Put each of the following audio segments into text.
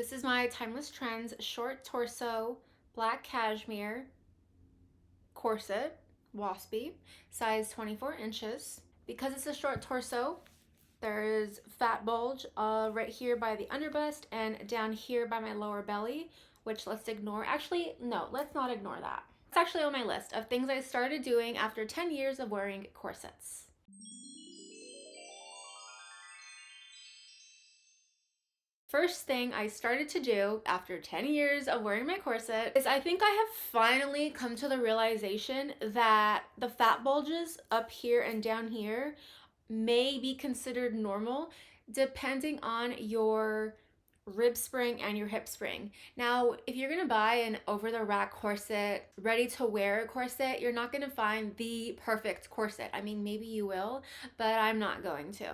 This is my Timeless Trends short torso black cashmere corset, waspy, size 24 inches. Because it's a short torso, there's fat bulge right here by the underbust and down here by my lower belly, which let's ignore. Actually, no, let's not ignore that. It's actually on my list of things I started doing after 10 years of wearing corsets. First thing I started to do after 10 years of wearing my corset is I think I have finally come to the realization that the fat bulges up here and down here may be considered normal depending on your rib spring and your hip spring. Now, if you're gonna buy an over-the-rack corset, ready-to-wear corset, you're not gonna find the perfect corset. I mean, maybe you will, but I'm not going to.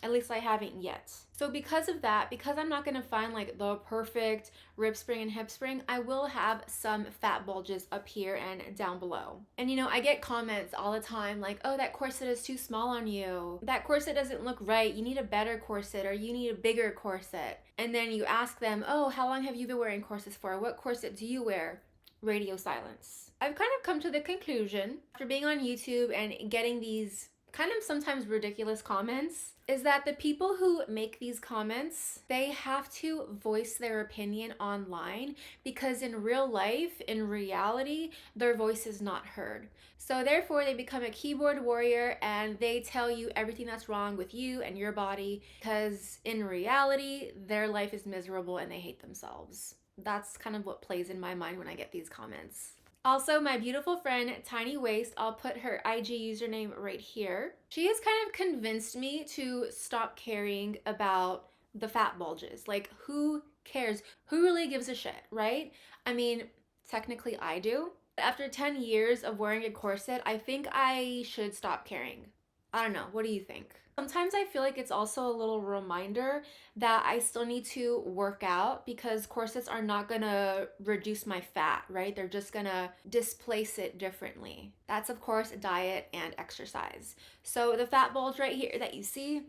At least I haven't yet. So because of that, because I'm not gonna find like the perfect rib spring and hip spring, I will have some fat bulges up here and down below. And you know, I get comments all the time like, oh, that corset is too small on you. That corset doesn't look right. You need a better corset or you need a bigger corset. And then you ask them, oh, how long have you been wearing corsets for? What corset do you wear? Radio silence. I've kind of come to the conclusion after being on YouTube and getting these kind of sometimes ridiculous comments is that the people who make these comments, they have to voice their opinion online because in real life, in reality, their voice is not heard. So therefore they become a keyboard warrior and they tell you everything that's wrong with you and your body because in reality, their life is miserable and they hate themselves. That's kind of what plays in my mind when I get these comments. Also, my beautiful friend, Tiny Waist, I'll put her IG username right here. She has kind of convinced me to stop caring about the fat bulges. Like, who cares? Who really gives a shit, right? I mean, technically I do. After 10 years of wearing a corset, I think I should stop caring. I don't know. What do you think? Sometimes I feel like it's also a little reminder that I still need to work out because corsets are not gonna reduce my fat, right? They're just gonna displace it differently. That's of course diet and exercise. So the fat bulge right here that you see,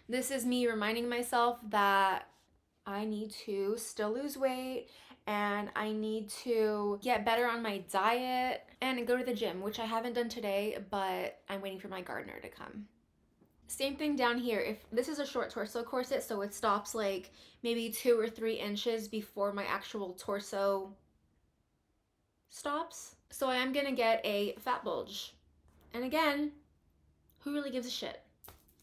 this is me reminding myself that I need to still lose weight and I need to get better on my diet and go to the gym, which I haven't done today, but I'm waiting for my gardener to come. Same thing down here. If this is a short torso corset, so it stops like maybe 2 or 3 inches before my actual torso stops. So I am gonna get a fat bulge. And again, who really gives a shit?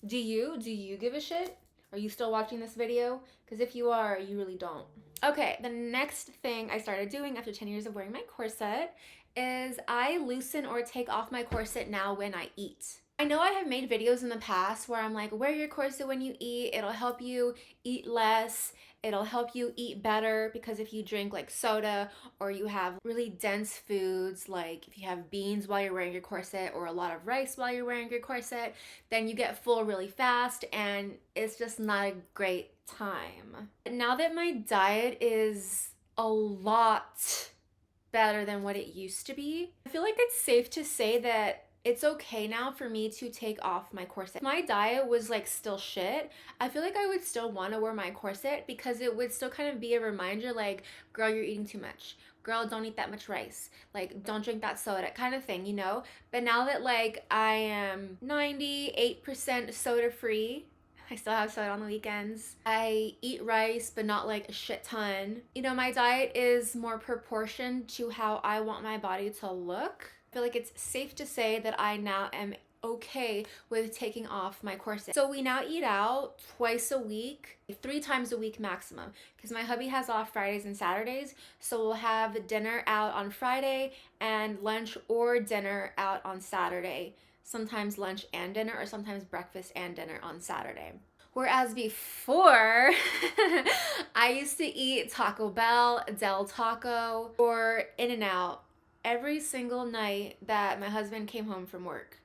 Do you? Do you give a shit? Are you still watching this video? Because if you are, you really don't. Okay, the next thing I started doing after 10 years of wearing my corset is I loosen or take off my corset now when I eat. I know I have made videos in the past where I'm like, wear your corset when you eat. It'll help you eat less. It'll help you eat better because if you drink like soda or you have really dense foods, like if you have beans while you're wearing your corset or a lot of rice while you're wearing your corset, then you get full really fast and it's just not a great time. Now that my diet is a lot better than what it used to be, I feel like it's safe to say that it's okay now for me to take off my corset. If my diet was like still shit, I feel like I would still want to wear my corset because it would still kind of be a reminder like, girl, you're eating too much. Girl, don't eat that much rice. Like, don't drink that soda kind of thing, you know? But now that like I am 98% soda free, I still have soda on the weekends. I eat rice, but not like a shit ton. You know, my diet is more proportioned to how I want my body to look. I feel like it's safe to say that I now am okay with taking off my corset. So we now eat out twice a week, 3 times a week maximum, because my hubby has off Fridays and Saturdays. So we'll have dinner out on Friday and lunch or dinner out on Saturday. Sometimes lunch and dinner, or sometimes breakfast and dinner on Saturday. Whereas before, I used to eat Taco Bell, Del Taco, or In-N-Out every single night that my husband came home from work,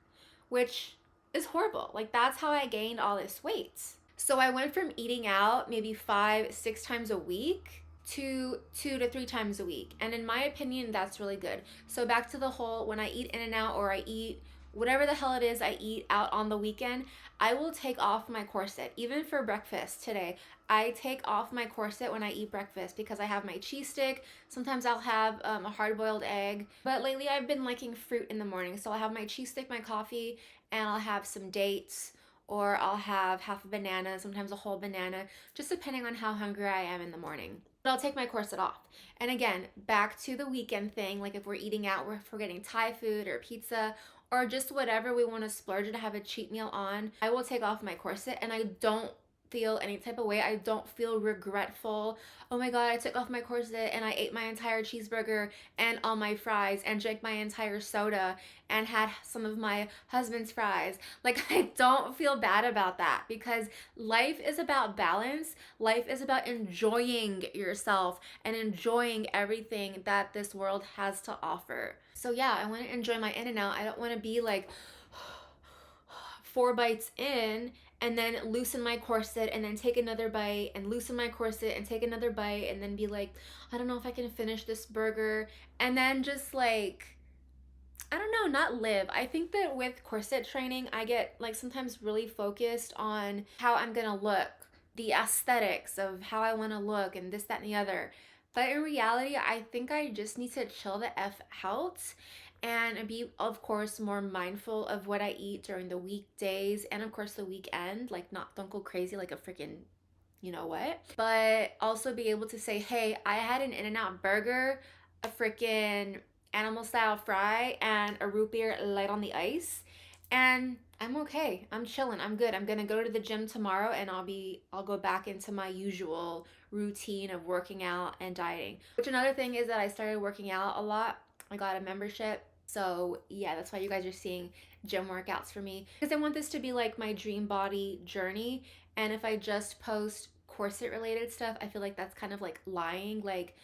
which is horrible. Like, that's how I gained all this weight. So I went from eating out maybe 5-6 times a week to 2 to 3 times a week. And in my opinion, that's really good. So back to the whole, when I eat In-N-Out or I eat whatever the hell it is I eat out on the weekend, I will take off my corset. Even for breakfast today, I take off my corset when I eat breakfast because I have my cheese stick. Sometimes I'll have a hard boiled egg. But lately I've been liking fruit in the morning. So I'll have my cheese stick, my coffee, and I'll have some dates, or I'll have half a banana, sometimes a whole banana, just depending on how hungry I am in the morning. But I'll take my corset off. And again, back to the weekend thing, like if we're eating out, if we're getting Thai food or pizza, or just whatever we want to splurge to have a cheat meal on, I will take off my corset and I don't feel any type of way. I don't feel regretful. Oh my God, I took off my corset and I ate my entire cheeseburger and all my fries and drank my entire soda and had some of my husband's fries. Like, I don't feel bad about that because life is about balance. Life is about enjoying yourself and enjoying everything that this world has to offer. So yeah, I want to enjoy my In-N-Out. I don't want to be like 4 bites in and then loosen my corset and then take another bite and loosen my corset and take another bite and then be like, I don't know if I can finish this burger, and then just like, I don't know, not live. I think that with corset training, I get like sometimes really focused on how I'm gonna look, the aesthetics of how I wanna look, and this, that, and the other. But in reality, I think I just need to chill the F out and be, of course, more mindful of what I eat during the weekdays and, of course, the weekend. Like, not, don't go crazy like a freaking you know what, but also be able to say, hey, I had an In-N-Out burger, a freaking animal style fry, and a root beer light on the ice, and I'm okay. I'm chilling. I'm good. I'm gonna go to the gym tomorrow and I'll go back into my usual routine of working out and dieting. Which another thing is that I started working out a lot. I got a membership. So yeah, that's why you guys are seeing gym workouts for me. Because I want this to be like my dream body journey. And if I just post corset related stuff, I feel like that's kind of like lying. Like,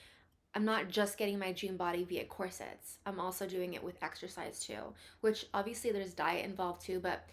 I'm not just getting my dream body via corsets. I'm also doing it with exercise too, which obviously there's diet involved too, but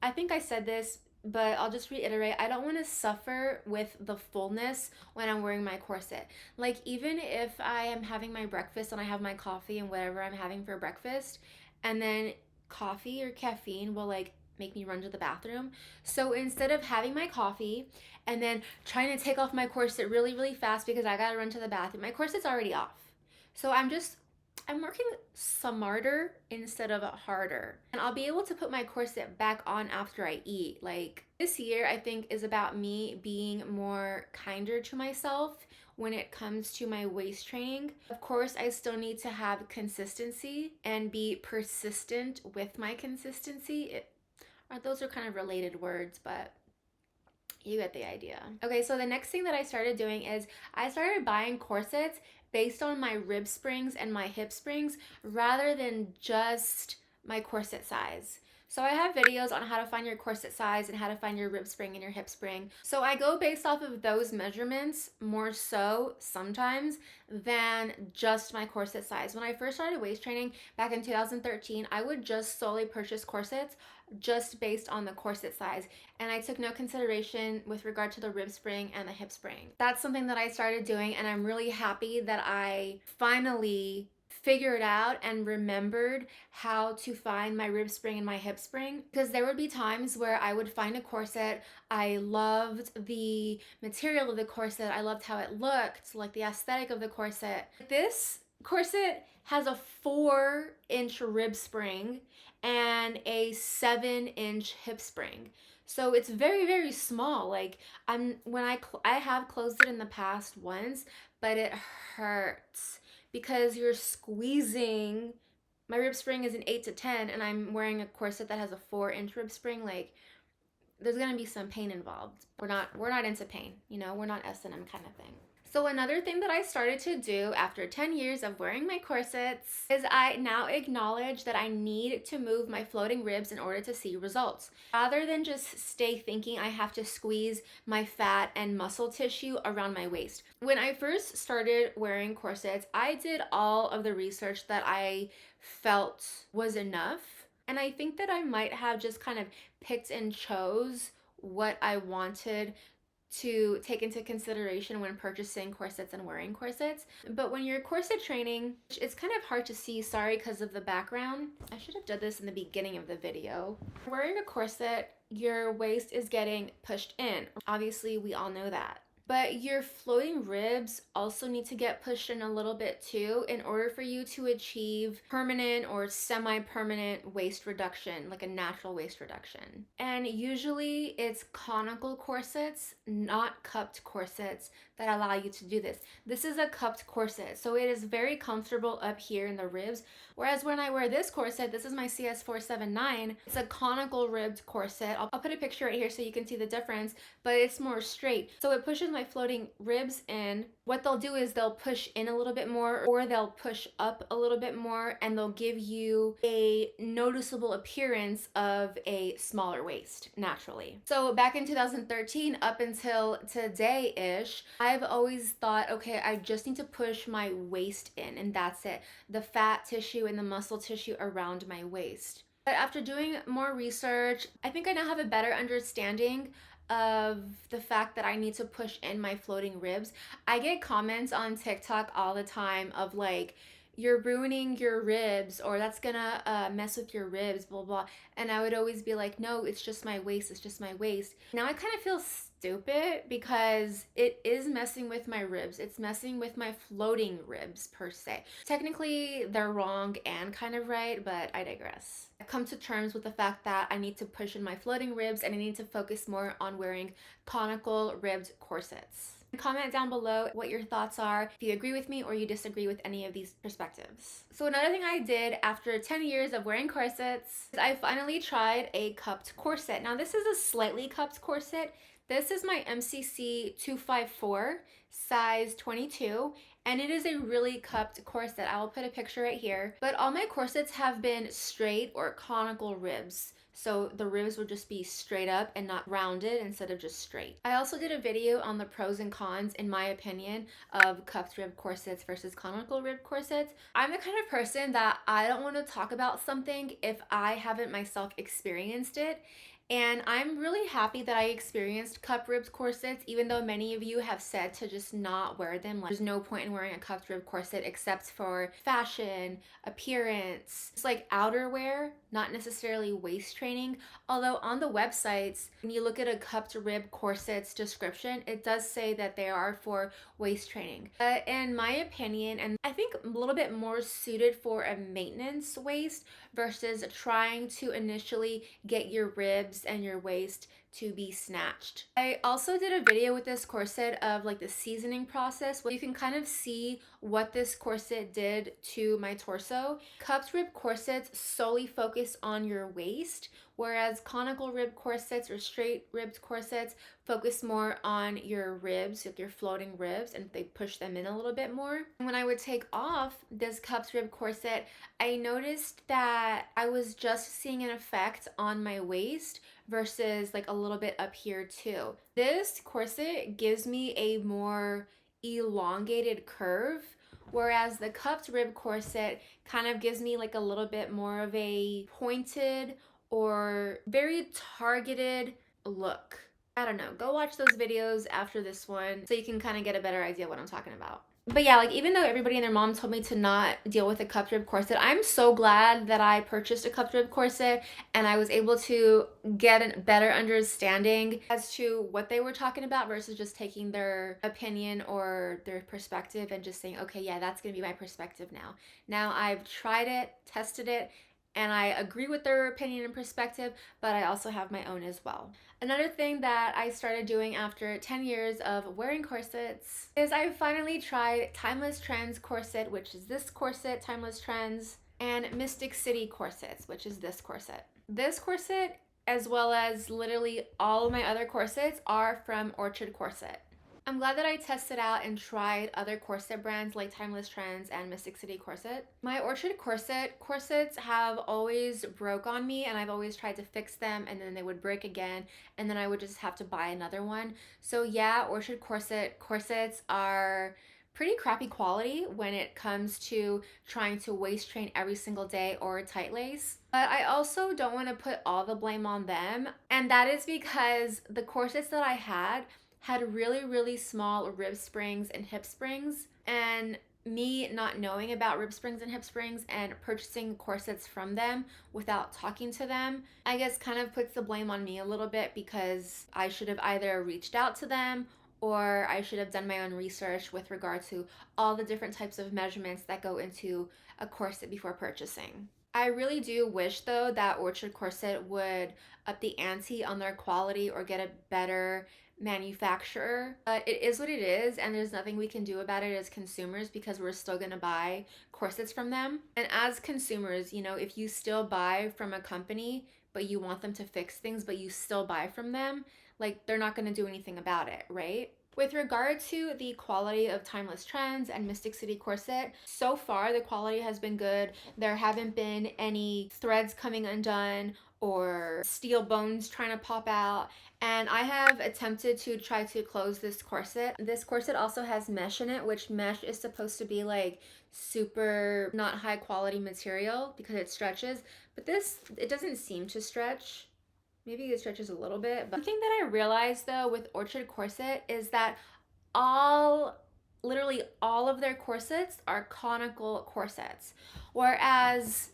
I think I said this, but I'll just reiterate. I don't want to suffer with the fullness when I'm wearing my corset. Like, even if I am having my breakfast and I have my coffee and whatever I'm having for breakfast, and then coffee or caffeine will like make me run to the bathroom. So instead of having my coffee and then trying to take off my corset really, really fast because I gotta run to the bathroom, my corset's already off. So I'm working smarter instead of harder. And I'll be able to put my corset back on after I eat. Like, this year, I think, is about me being more kinder to myself when it comes to my waist training. Of course, I still need to have consistency and be persistent with my consistency. Those are kind of related words, but you get the idea. Okay, so the next thing that I started doing is I started buying corsets based on my rib springs and my hip springs rather than just my corset size. So I have videos on how to find your corset size and how to find your rib spring and your hip spring. So I go based off of those measurements more so sometimes than just my corset size. When I first started waist training back in 2013, I would just solely purchase corsets just based on the corset size, and I took no consideration with regard to the rib spring and the hip spring. That's something that I started doing, and I'm really happy that I finally figured out and remembered how to find my rib spring and my hip spring, because there would be times where I would find a corset. I loved the material of the corset, I loved how it looked, like the aesthetic of the corset. This corset has a 4-inch rib spring and a 7-inch hip spring. So it's very, very small. Like, I have closed it in the past once, but it hurts because you're squeezing. My rib spring is an 8 to 10 and I'm wearing a corset that has a 4-inch rib spring. Like, there's gonna be some pain involved. We're not into pain, we're not S&M kind of thing. So another thing that I started to do after 10 years of wearing my corsets is I now acknowledge that I need to move my floating ribs in order to see results. Rather than just stay thinking I have to squeeze my fat and muscle tissue around my waist. When I first started wearing corsets, I did all of the research that I felt was enough. And I think that I might have just kind of picked and chose what I wanted to take into consideration when purchasing corsets and wearing corsets. But when you're corset training, it's kind of hard to see, sorry, because of the background. I should have done this in the beginning of the video. Wearing a corset, your waist is getting pushed in. Obviously, we all know that. But your floating ribs also need to get pushed in a little bit too in order for you to achieve permanent or semi-permanent waist reduction, like a natural waist reduction. And usually it's conical corsets, not cupped corsets, that allow you to do this. This is a cupped corset, so it is very comfortable up here in the ribs. Whereas when I wear this corset, this is my CS479, it's a conical ribbed corset. I'll put a picture right here so you can see the difference, but it's more straight. So it pushes my floating ribs in. What they'll do is they'll push in a little bit more, or they'll push up a little bit more, and they'll give you a noticeable appearance of a smaller waist naturally. So back in 2013 up until today-ish, I've always thought, okay, I just need to push my waist in and that's it. The fat tissue and the muscle tissue around my waist. But after doing more research, I think I now have a better understanding of the fact that I need to push in my floating ribs. I get comments on TikTok all the time of like, you're ruining your ribs, or that's gonna mess with your ribs, blah blah. And I would always be like, no, it's just my waist, it's just my waist. Now I kind of feel stupid because it is messing with my ribs. It's messing with my floating ribs per se. Technically they're wrong and kind of right, but I digress. I've come to terms with the fact that I need to push in my floating ribs and I need to focus more on wearing conical ribbed corsets. Comment down below what your thoughts are, if you agree with me or you disagree with any of these perspectives. So another thing I did after 10 years of wearing corsets is I finally tried a cupped corset. Now this is a slightly cupped corset. This is my MCC 254, size 22, and it is a really cupped corset. I will put a picture right here. But all my corsets have been straight or conical ribs. So the ribs would just be straight up and not rounded instead of just straight. I also did a video on the pros and cons, in my opinion, of cupped rib corsets versus conical rib corsets. I'm the kind of person that I don't want to talk about something if I haven't myself experienced it. And I'm really happy that I experienced cup ribbed corsets, even though many of you have said to just not wear them. Like, there's no point in wearing a cupped rib corset except for fashion, appearance. It's like outerwear, not necessarily waist training. Although on the websites, when you look at a cupped rib corset's description, it does say that they are for waist training. But in my opinion, and I think a little bit more suited for a maintenance waist versus trying to initially get your ribs and your waist to be snatched. I also did a video with this corset of like the seasoning process where you can kind of see what this corset did to my torso. Cupped rib corsets solely focus on your waist, whereas conical rib corsets or straight ribbed corsets focus more on your ribs, like your floating ribs, and they push them in a little bit more. And when I would take off this cupped rib corset, I noticed that I was just seeing an effect on my waist versus like a little bit up here too. This corset gives me a more elongated curve, whereas the cupped rib corset kind of gives me like a little bit more of a pointed or very targeted look. I don't know, go watch those videos after this one so you can kind of get a better idea what I'm talking about. But yeah, like even though everybody and their mom told me to not deal with a cupped rib corset, I'm so glad that I purchased a cupped rib corset and I was able to get a better understanding as to what they were talking about versus just taking their opinion or their perspective and just saying, okay, yeah, that's gonna be my perspective now. Now I've tried it, tested it, and I agree with their opinion and perspective, but I also have my own as well. Another thing that I started doing after 10 years of wearing corsets is I finally tried Timeless Trends corset, which is this corset, Timeless Trends, and Mystic City corsets, which is this corset. This corset, as well as literally all of my other corsets, are from Orchard Corset. I'm glad that I tested out and tried other corset brands like Timeless Trends and Mystic City Corset. My Orchard corsets have always broke on me and I've always tried to fix them and then they would break again and then I would just have to buy another one. So yeah, Orchard corsets are pretty crappy quality when it comes to trying to waist train every single day or tight lace. But I also don't want to put all the blame on them, and that is because the corsets that I had had really, really small rib springs and hip springs. And me not knowing about rib springs and hip springs and purchasing corsets from them without talking to them, I guess kind of puts the blame on me a little bit, because I should have either reached out to them or I should have done my own research with regard to all the different types of measurements that go into a corset before purchasing. I really do wish though that Orchard Corset would up the ante on their quality or get a better manufacturer. But it is what it is, and there's nothing we can do about it as consumers, because we're still gonna buy corsets from them. And as consumers, you know, if you still buy from a company but you want them to fix things, but you still buy from them, like they're not gonna do anything about it, right? With regard to the quality of Timeless Trends and Mystic City Corset, so far the quality has been good. There haven't been any threads coming undone or steel bones trying to pop out. And I have attempted to try to close this corset. This corset also has mesh in it, which mesh is supposed to be like super not high quality material because it stretches. But this, it doesn't seem to stretch. Maybe it stretches a little bit. But one thing that I realized though with Orchard Corset is that literally all of their corsets are conical corsets. Whereas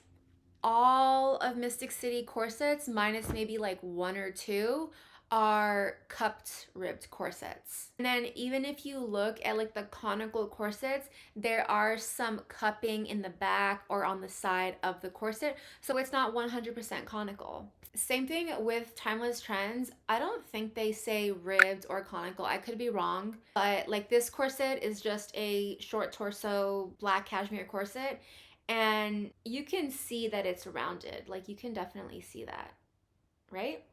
all of Mystic City corsets, minus maybe like one or two, are cupped ribbed corsets. And then even if you look at like the conical corsets, there are some cupping in the back or on the side of the corset. So it's not 100% conical. Same thing with Timeless Trends. I don't think they say ribbed or conical. I could be wrong. But like this corset is just a short torso black cashmere corset. And you can see that it's rounded. Like you can definitely see that, right?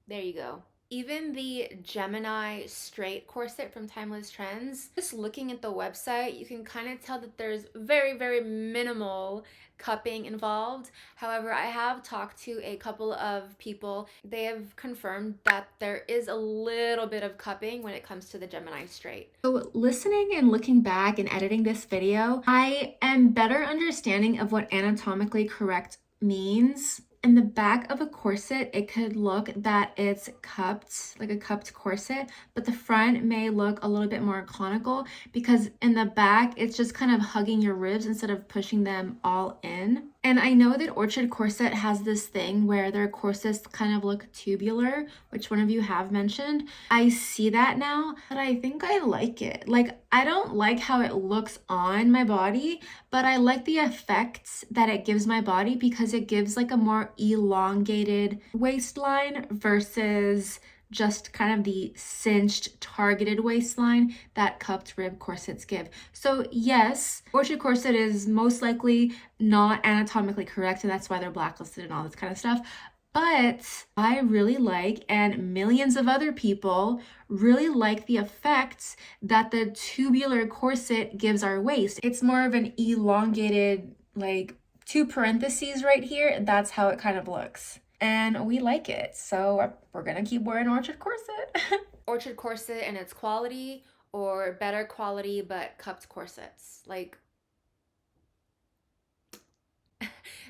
There you go. Even the Gemini straight corset from Timeless Trends, just looking at the website, you can kind of tell that there's very, very minimal cupping involved. However, I have talked to a couple of people. They have confirmed that there is a little bit of cupping when it comes to the Gemini straight. So listening and looking back and editing this video, I am better understanding of what anatomically correct means. In the back of a corset, it could look that it's cupped, like a cupped corset, but the front may look a little bit more conical because in the back, it's just kind of hugging your ribs instead of pushing them all in. And I know that Orchard Corset has this thing where their corsets kind of look tubular, which one of you have mentioned. I see that now, but I think I like it. Like, I don't like how it looks on my body, but I like the effects that it gives my body because it gives like a more elongated waistline versus just kind of the cinched targeted waistline that cupped rib corsets give. So yes, Orchard Corset is most likely not anatomically correct, and that's why they're blacklisted and all this kind of stuff. But I really like, and millions of other people really like, the effects that the tubular corset gives our waist. It's more of an elongated, like two parentheses right here. That's how it kind of looks. And we like it, so we're gonna keep wearing Orchard Corset. Orchard Corset and its quality, or better quality but cupped corsets. Like,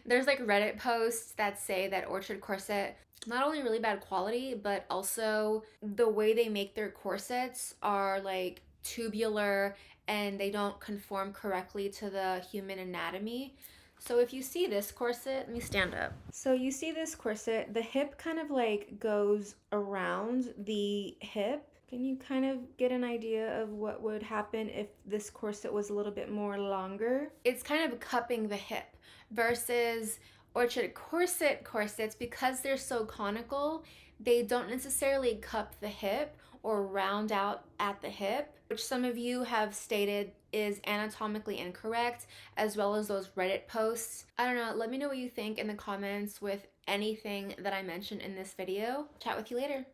there's like Reddit posts that say that Orchard Corset, not only really bad quality, but also the way they make their corsets are like tubular and they don't conform correctly to the human anatomy. So if you see this corset, let me stand up. So you see this corset, the hip kind of like goes around the hip. Can you kind of get an idea of what would happen if this corset was a little bit more longer? It's kind of cupping the hip versus Orchard Corset corsets, because they're so conical, they don't necessarily cup the hip or round out at the hip, which some of you have stated is anatomically incorrect, as well as those Reddit posts. I don't know, let me know what you think in the comments with anything that I mentioned in this video. Chat with you later.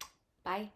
Bye.